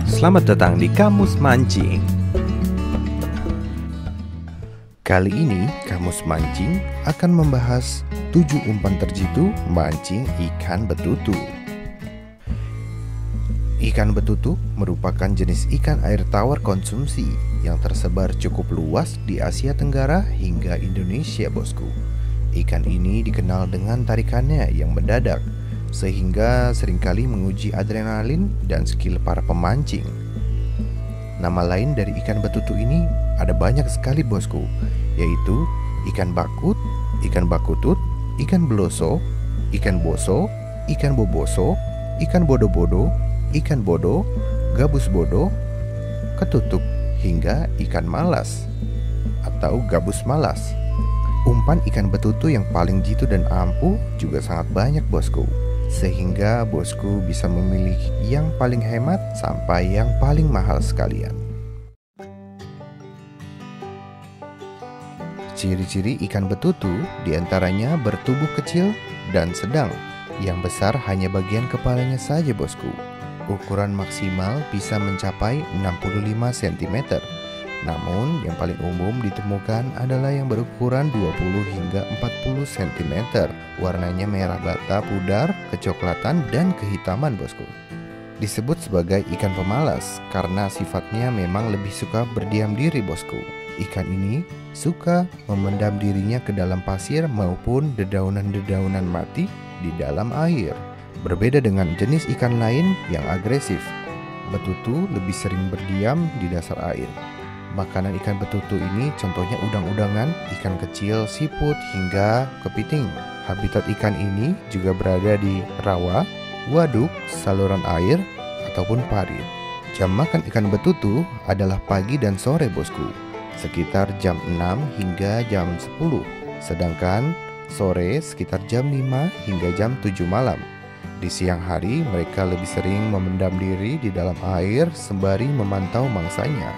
Selamat datang di Kamus Mancing. Kali ini Kamus Mancing akan membahas 7 umpan terjitu mancing ikan betutu. Ikan betutu merupakan jenis ikan air tawar konsumsi yang tersebar cukup luas di Asia Tenggara hingga Indonesia, bosku. Ikan ini dikenal dengan tarikannya yang mendadak, sehingga seringkali menguji adrenalin dan skill para pemancing. Nama lain dari ikan betutu ini ada banyak sekali, bosku, yaitu ikan bakut, ikan bakutut, ikan beloso, ikan boso, ikan boboso, ikan bodo-bodo, ikan bodo, gabus bodo, ketutuk, hingga ikan malas atau gabus malas. Umpan ikan betutu yang paling jitu dan ampuh juga sangat banyak, bosku, sehingga bosku bisa memilih yang paling hemat sampai yang paling mahal sekalian. Ciri-ciri ikan betutu diantaranya bertubuh kecil dan sedang. Yang besar hanya bagian kepalanya saja, bosku. Ukuran maksimal bisa mencapai 65 cm. Namun yang paling umum ditemukan adalah yang berukuran 20 hingga 40 cm. Warnanya merah bata, pudar, kecoklatan, dan kehitaman, bosku. Disebut sebagai ikan pemalas karena sifatnya memang lebih suka berdiam diri, bosku. Ikan ini suka memendam dirinya ke dalam pasir maupun dedaunan-dedaunan mati di dalam air. Berbeda dengan jenis ikan lain yang agresif, betutu lebih sering berdiam di dasar air. Makanan ikan betutu ini contohnya udang-udangan, ikan kecil, siput, hingga kepiting. Habitat ikan ini juga berada di rawa, waduk, saluran air, ataupun parit. Jam makan ikan betutu adalah pagi dan sore, bosku, sekitar jam 6 hingga jam 10. Sedangkan sore sekitar jam 5 hingga jam 7 malam. Di siang hari mereka lebih sering memendam diri di dalam air sembari memantau mangsanya.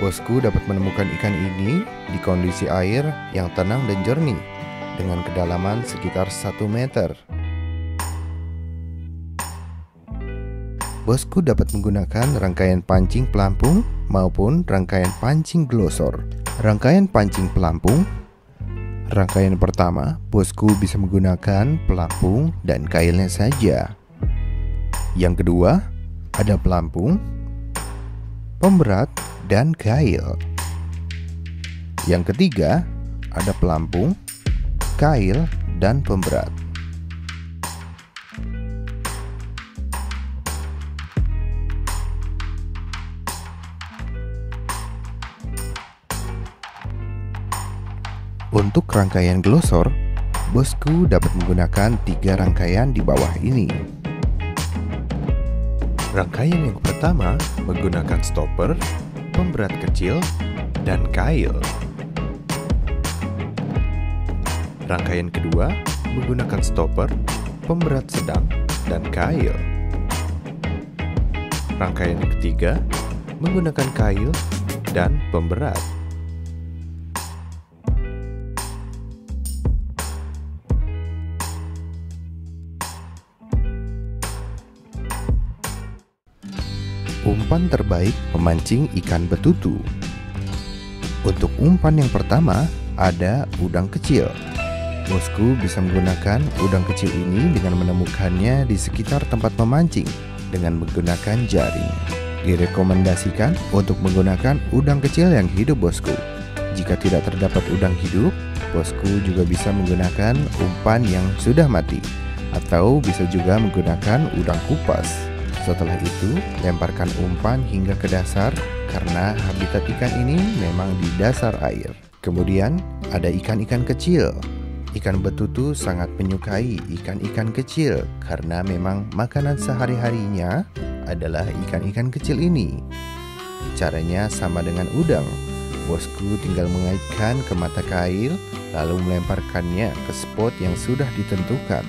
Bosku dapat menemukan ikan ini di kondisi air yang tenang dan jernih dengan kedalaman sekitar 1 meter. Bosku dapat menggunakan rangkaian pancing pelampung maupun rangkaian pancing glosor. Rangkaian pancing pelampung, rangkaian pertama, bosku bisa menggunakan pelampung dan kailnya saja. Yang kedua, ada pelampung, pemberat, dan kail. Yang ketiga, ada pelampung, kail, dan pemberat. Untuk rangkaian glosor, bosku dapat menggunakan 3 rangkaian di bawah ini. Rangkaian yang pertama menggunakan stopper, pemberat kecil, dan kail. Rangkaian kedua menggunakan stopper, pemberat sedang, dan kail. Rangkaian yang ketiga menggunakan kail dan pemberat. Umpan terbaik memancing ikan betutu. Untuk umpan yang pertama ada udang kecil. Bosku bisa menggunakan udang kecil ini dengan menemukannya di sekitar tempat memancing dengan menggunakan jaring. Direkomendasikan untuk menggunakan udang kecil yang hidup, bosku. Jika tidak terdapat udang hidup, bosku juga bisa menggunakan umpan yang sudah mati, atau bisa juga menggunakan udang kupas. Setelah itu, lemparkan umpan hingga ke dasar karena habitat ikan ini memang di dasar air. Kemudian, ada ikan-ikan kecil. Ikan betutu sangat menyukai ikan-ikan kecil karena memang makanan sehari-harinya adalah ikan-ikan kecil ini. Caranya sama dengan udang. Bosku tinggal mengaitkan ke mata kail, lalu melemparkannya ke spot yang sudah ditentukan.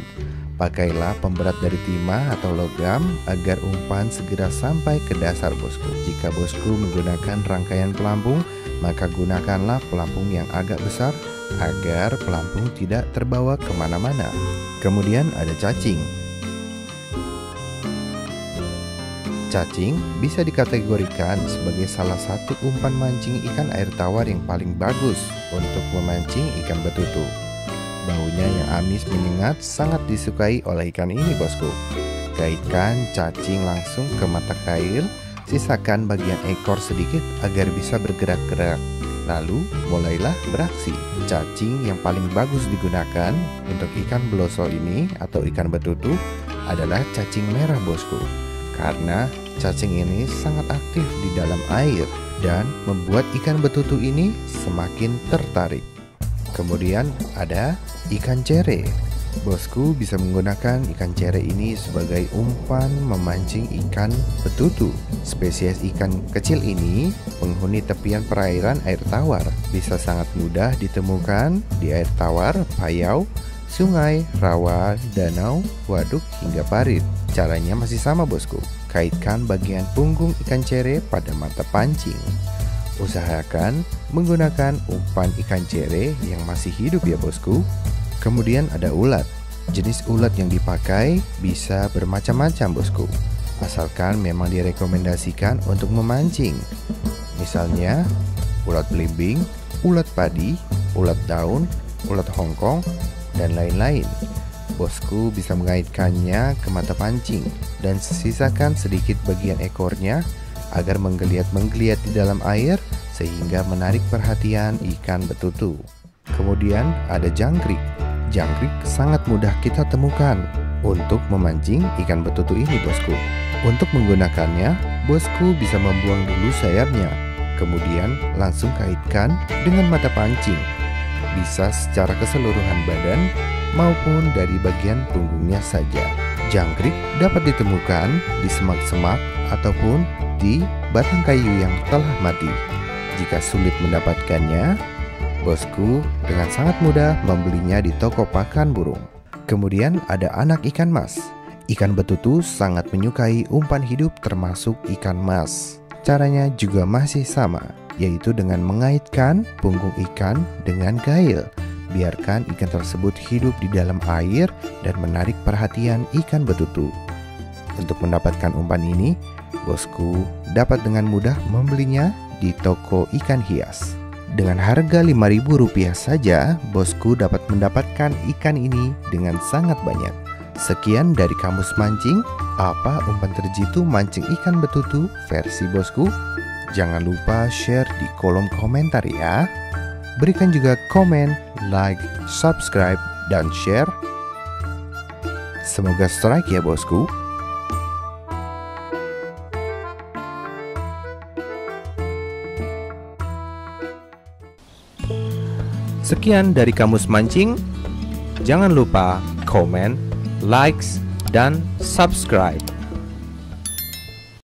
Pakailah pemberat dari timah atau logam agar umpan segera sampai ke dasar, bosku. Jika bosku menggunakan rangkaian pelampung, maka gunakanlah pelampung yang agak besar agar pelampung tidak terbawa kemana-mana. Kemudian ada cacing. Cacing bisa dikategorikan sebagai salah satu umpan mancing ikan air tawar yang paling bagus untuk memancing ikan betutu. Baunya yang amis menyengat sangat disukai oleh ikan ini, bosku. Kaitkan cacing langsung ke mata kail, sisakan bagian ekor sedikit agar bisa bergerak-gerak. Lalu mulailah beraksi. Cacing yang paling bagus digunakan untuk ikan belosol ini atau ikan betutu adalah cacing merah, bosku. Karena cacing ini sangat aktif di dalam air dan membuat ikan betutu ini semakin tertarik. Kemudian ada ikan cere. Bosku bisa menggunakan ikan cere ini sebagai umpan memancing ikan betutu. Spesies ikan kecil ini penghuni tepian perairan air tawar, bisa sangat mudah ditemukan di air tawar, payau, sungai, rawa, danau, waduk, hingga parit. Caranya masih sama, bosku. Kaitkan bagian punggung ikan cere pada mata pancing. Usahakan menggunakan umpan ikan cere yang masih hidup ya, bosku. Kemudian ada ulat. Jenis ulat yang dipakai bisa bermacam-macam, bosku. Asalkan memang direkomendasikan untuk memancing. Misalnya ulat belimbing, ulat padi, ulat daun, ulat hongkong, dan lain-lain. Bosku bisa mengaitkannya ke mata pancing dan sisakan sedikit bagian ekornya agar menggeliat-menggeliat di dalam air sehingga menarik perhatian ikan betutu. Kemudian ada jangkrik. Jangkrik sangat mudah kita temukan untuk memancing ikan betutu ini, bosku. Untuk menggunakannya, bosku bisa membuang dulu sayapnya, kemudian langsung kaitkan dengan mata pancing. Bisa secara keseluruhan badan maupun dari bagian punggungnya saja. Jangkrik dapat ditemukan di semak-semak ataupun di batang kayu yang telah mati. Jika sulit mendapatkannya, bosku dengan sangat mudah membelinya di toko pakan burung. Kemudian ada anak ikan mas. Ikan betutu sangat menyukai umpan hidup termasuk ikan mas. Caranya juga masih sama, yaitu dengan mengaitkan punggung ikan dengan gail. Biarkan ikan tersebut hidup di dalam air dan menarik perhatian ikan betutu. Untuk mendapatkan umpan ini, bosku dapat dengan mudah membelinya di toko ikan hias. Dengan harga Rp5.000 saja, bosku dapat mendapatkan ikan ini dengan sangat banyak. Sekian dari Kamus Mancing, apa umpan terjitu mancing ikan betutu versi bosku? Jangan lupa share di kolom komentar ya. Berikan juga komen, like, subscribe, dan share. Semoga strike ya, bosku. Sekian dari Kamus Mancing. Jangan lupa komen, likes, dan subscribe.